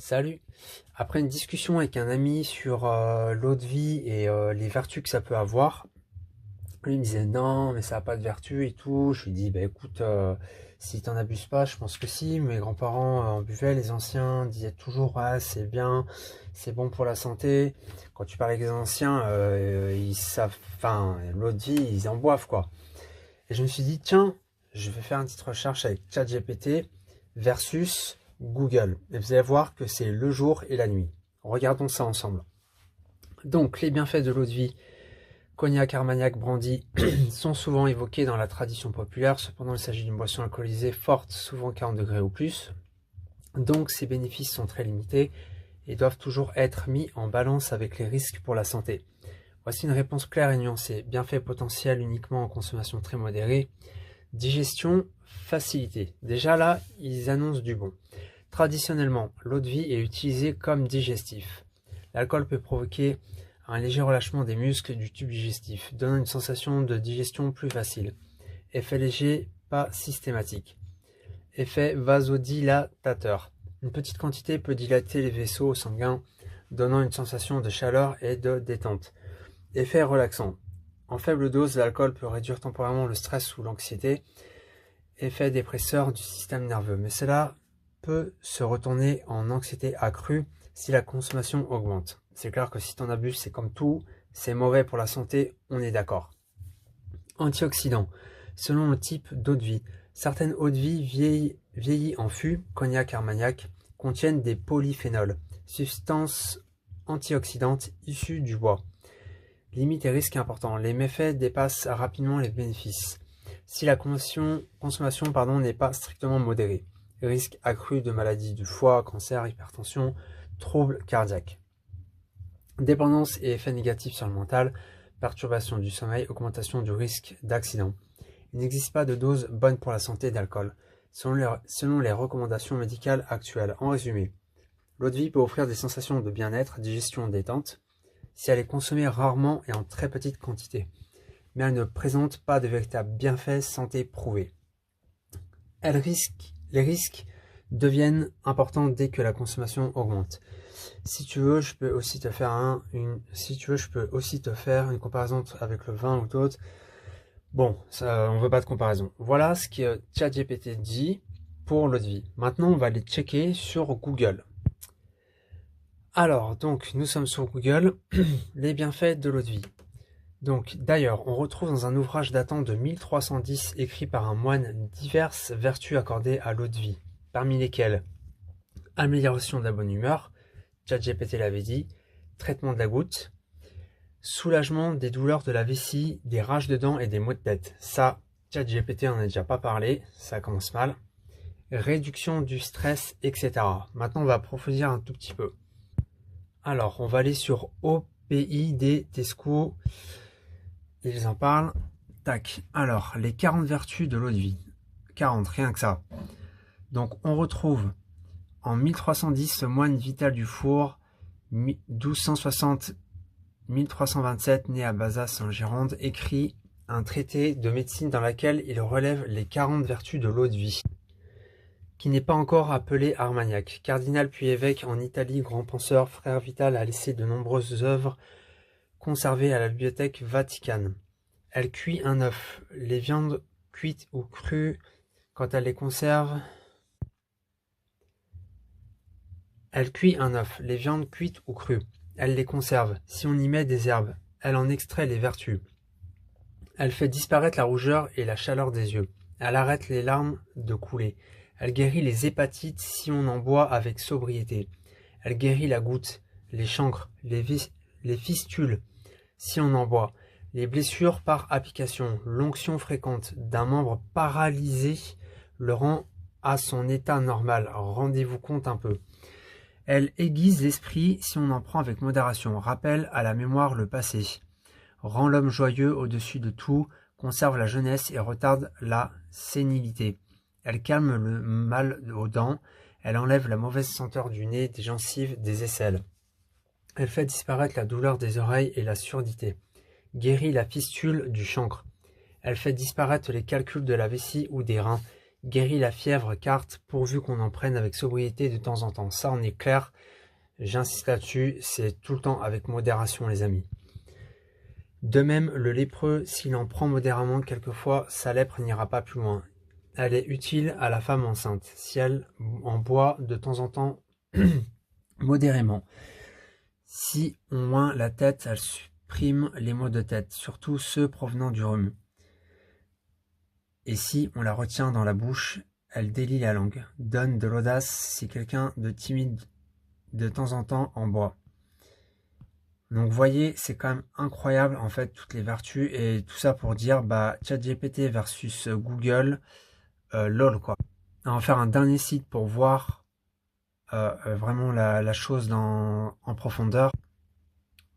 Salut! Après une discussion avec un ami sur l'eau de vie et les vertus que ça peut avoir, lui il me disait non, mais ça n'a pas de vertu et tout. Je lui dis, bah écoute, si t'en abuses pas, je pense que si. Mes grands-parents en buvaient, les anciens disaient toujours, ouais, c'est bien, c'est bon pour la santé. Quand tu parles avec les anciens, ils savent, enfin, l'eau de vie, ils en boivent quoi. Et je me suis dit, tiens, je vais faire une petite recherche avec ChatGPT versus Google. Et vous allez voir que c'est le jour et la nuit. Regardons ça ensemble. Donc, les bienfaits de l'eau de vie, cognac, armagnac, brandy, sont souvent évoqués dans la tradition populaire. Cependant, il s'agit d'une boisson alcoolisée forte, souvent 40 degrés ou plus. Donc, ses bénéfices sont très limités et doivent toujours être mis en balance avec les risques pour la santé. Voici une réponse claire et nuancée. Bienfaits potentiels uniquement en consommation très modérée. Digestion, facilité. Déjà là, ils annoncent du bon. Traditionnellement, l'eau de vie est utilisée comme digestif. L'alcool peut provoquer un léger relâchement des muscles du tube digestif, donnant une sensation de digestion plus facile. Effet léger, pas systématique. Effet vasodilatateur. Une petite quantité peut dilater les vaisseaux sanguins, donnant une sensation de chaleur et de détente. Effet relaxant. En faible dose, l'alcool peut réduire temporairement le stress ou l'anxiété. Effet dépresseur du système nerveux. Mais cela peut se retourner en anxiété accrue si la consommation augmente. C'est clair que si tu en abuses, c'est comme tout, c'est mauvais pour la santé, on est d'accord. Antioxydants. Selon le type d'eau de vie, certaines eaux de vie vieillies en fût, cognac, armagnac, contiennent des polyphénols, substances antioxydantes issues du bois. Limites et risques importants. Les méfaits dépassent rapidement les bénéfices. Si la consommation n'est pas strictement modérée. Risque accru de maladies du foie, cancer, hypertension, troubles cardiaques. Dépendance et effets négatifs sur le mental, perturbation du sommeil, augmentation du risque d'accident. Il n'existe pas de dose bonne pour la santé d'alcool, selon les recommandations médicales actuelles. En résumé, l'eau de vie peut offrir des sensations de bien-être, digestion, détente, si elle est consommée rarement et en très petite quantité, mais elle ne présente pas de véritables bienfaits santé prouvés. Les risques deviennent importants dès que la consommation augmente. Si tu veux, je peux aussi te faire une comparaison avec le vin ou d'autres. Bon, ça, on veut pas de comparaison. Voilà ce que ChatGPT dit pour l'eau de vie. Maintenant, on va aller checker sur Google. Alors, donc, nous sommes sur Google, les bienfaits de l'eau de vie. Donc, d'ailleurs, on retrouve dans un ouvrage datant de 1310 écrit par un moine diverses vertus accordées à l'eau de vie, parmi lesquelles amélioration de la bonne humeur, ChatGPT l'avait dit, traitement de la goutte, soulagement des douleurs de la vessie, des rages de dents et des maux de tête. Ça, ChatGPT en a déjà pas parlé, ça commence mal. Réduction du stress, etc. Maintenant, on va approfondir un tout petit peu. Alors, on va aller sur OPID Tesco. Ils en parlent. Tac. Alors, les 40 vertus de l'eau de vie. 40, rien que ça. Donc, on retrouve en 1310 ce moine Vital du Four, 1260-1327, né à Bazas en Gironde, écrit un traité de médecine dans lequel il relève les 40 vertus de l'eau de vie, qui n'est pas encore appelé Armagnac. Cardinal puis évêque en Italie, grand penseur, frère Vital a laissé de nombreuses œuvres conservées à la bibliothèque Vaticane. Elle cuit un œuf. Les viandes cuites ou crues, quand elle les conserve... Elle cuit un œuf. Les viandes cuites ou crues, elle les conserve. Si on y met des herbes, elle en extrait les vertus. Elle fait disparaître la rougeur et la chaleur des yeux. Elle arrête les larmes de couler. Elle guérit les hépatites si on en boit avec sobriété. Elle guérit la goutte, les chancres, les fistules si on en boit, les blessures par application, l'onction fréquente d'un membre paralysé le rend à son état normal. Rendez-vous compte un peu. Elle aiguise l'esprit si on en prend avec modération, rappelle à la mémoire le passé, rend l'homme joyeux au-dessus de tout, conserve la jeunesse et retarde la sénilité. Elle calme le mal aux dents, elle enlève la mauvaise senteur du nez, des gencives, des aisselles. Elle fait disparaître la douleur des oreilles et la surdité, guérit la fistule du chancre. Elle fait disparaître les calculs de la vessie ou des reins, Guérit la fièvre, carte, pourvu qu'on en prenne avec sobriété de temps en temps. Ça, on est clair. J'insiste là-dessus, c'est tout le temps avec modération, les amis. De même, le lépreux, s'il en prend modérément quelquefois, sa lèpre n'ira pas plus loin. Elle est utile à la femme enceinte, si elle en boit de temps en temps modérément. Si on oint la tête, elle supprime les maux de tête, surtout ceux provenant du rhume. Et si on la retient dans la bouche, elle délie la langue, donne de l'audace si quelqu'un de timide de temps en temps en boit. Donc vous voyez, c'est quand même incroyable en fait toutes les vertus et tout ça pour dire ChatGPT versus Google, lol quoi. On va faire un dernier site pour voir vraiment la chose en profondeur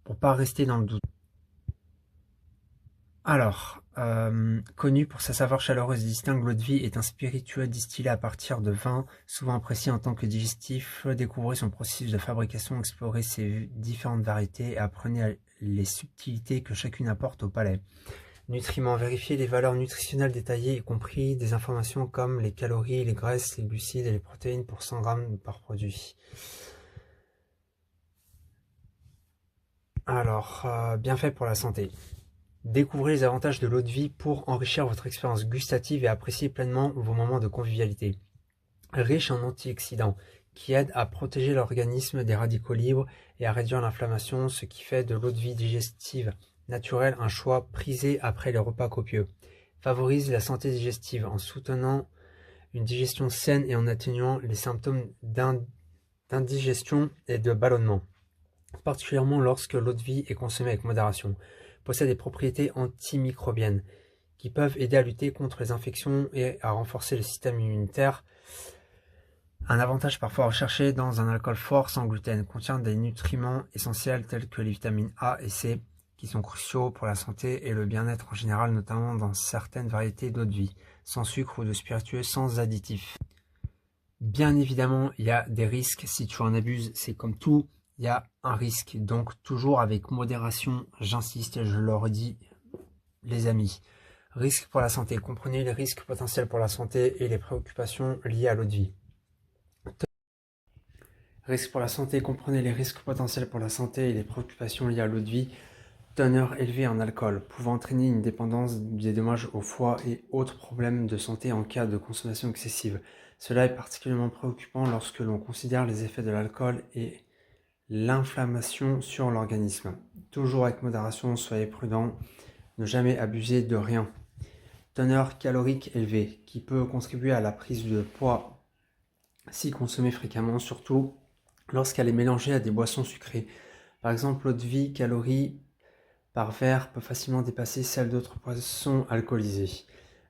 pour pas rester dans le doute. Alors, connu pour sa saveur chaleureuse et distincte, l'eau-de-vie est un spiritueux distillé à partir de vin, souvent apprécié en tant que digestif. Découvrez son processus de fabrication, explorez ses différentes variétés et apprenez les subtilités que chacune apporte au palais. Nutriments, vérifiez les valeurs nutritionnelles détaillées, y compris des informations comme les calories, les graisses, les glucides et les protéines pour 100 grammes par produit. Alors, bien fait pour la santé. Découvrez les avantages de l'eau-de-vie pour enrichir votre expérience gustative et apprécier pleinement vos moments de convivialité. Riche en antioxydants, qui aident à protéger l'organisme des radicaux libres et à réduire l'inflammation, ce qui fait de l'eau-de-vie digestive naturelle un choix prisé après les repas copieux. Favorise la santé digestive en soutenant une digestion saine et en atténuant les symptômes d'indigestion et de ballonnement, particulièrement lorsque l'eau-de-vie est consommée avec modération. Possède des propriétés antimicrobiennes qui peuvent aider à lutter contre les infections et à renforcer le système immunitaire. Un avantage parfois recherché dans un alcool fort sans gluten contient des nutriments essentiels tels que les vitamines A et C qui sont cruciaux pour la santé et le bien-être en général, notamment dans certaines variétés d'eau-de-vie, sans sucre ou de spiritueux, sans additifs. Bien évidemment, il y a des risques si tu en abuses, c'est comme tout. Il y a un risque, donc toujours avec modération, j'insiste, je le redis, les amis. Risque pour la santé, comprenez les risques potentiels pour la santé et les préoccupations liées à l'eau-de-vie. Risque pour la santé, comprenez les risques potentiels pour la santé et les préoccupations liées à l'eau-de-vie. Teneur élevée en alcool, pouvant entraîner une dépendance, des dommages au foie et autres problèmes de santé en cas de consommation excessive. Cela est particulièrement préoccupant lorsque l'on considère les effets de l'alcool et l'inflammation sur l'organisme. Toujours avec modération, soyez prudent, ne jamais abuser de rien. Teneur calorique élevée, qui peut contribuer à la prise de poids si consommée fréquemment, surtout lorsqu'elle est mélangée à des boissons sucrées. Par exemple, l'eau-de-vie calories par verre peut facilement dépasser celle d'autres boissons alcoolisées.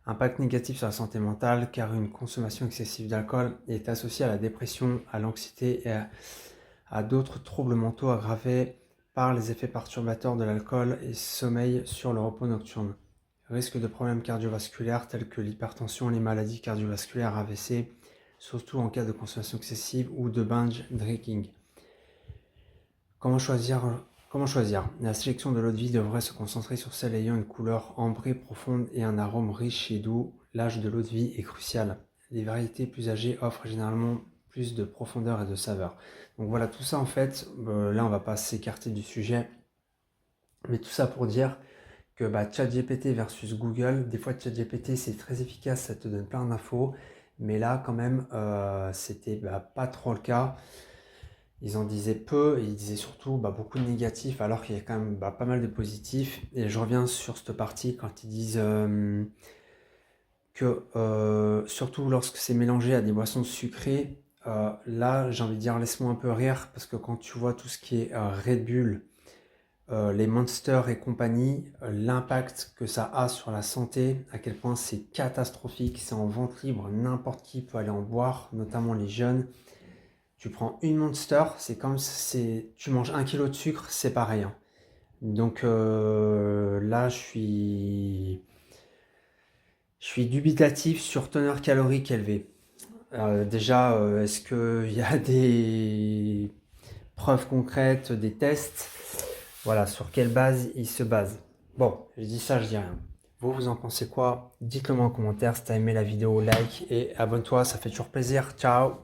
Impact négatif sur la santé mentale, car une consommation excessive d'alcool est associée à la dépression, à l'anxiété et à d'autres troubles mentaux aggravés par les effets perturbateurs de l'alcool et sommeil sur le repos nocturne. Risque de problèmes cardiovasculaires tels que l'hypertension, les maladies cardiovasculaires AVC, surtout en cas de consommation excessive ou de binge drinking. Comment choisir? La sélection de l'eau-de-vie devrait se concentrer sur celle ayant une couleur ambrée profonde et un arôme riche et doux. L'âge de l'eau-de-vie est crucial. Les variétés plus âgées offrent généralement plus de profondeur et de saveur. Donc voilà, tout ça en fait, là on va pas s'écarter du sujet, mais tout ça pour dire que ChatGPT versus Google, des fois ChatGPT c'est très efficace, ça te donne plein d'infos, mais là quand même c'était pas trop le cas. Ils en disaient peu et ils disaient surtout beaucoup de négatifs alors qu'il y a quand même pas mal de positifs. Et je reviens sur cette partie quand ils disent que surtout lorsque c'est mélangé à des boissons sucrées, là j'ai envie de dire laisse-moi un peu rire parce que quand tu vois tout ce qui est Red Bull, les Monster et compagnie, l'impact que ça a sur la santé, à quel point c'est catastrophique, c'est en vente libre, n'importe qui peut aller en boire, notamment les jeunes. Tu prends une Monster, c'est comme si tu manges 1 kg de sucre, c'est pareil. Hein. Donc là, je suis dubitatif sur teneur calorique élevée. Déjà, est-ce qu'il y a des preuves concrètes, des tests? Voilà, sur quelle base ils se basent. Bon, je dis ça, je dis rien. Vous, vous en pensez quoi? Dites-le moi en commentaire. Si t'as aimé la vidéo, like et abonne-toi, ça fait toujours plaisir. Ciao!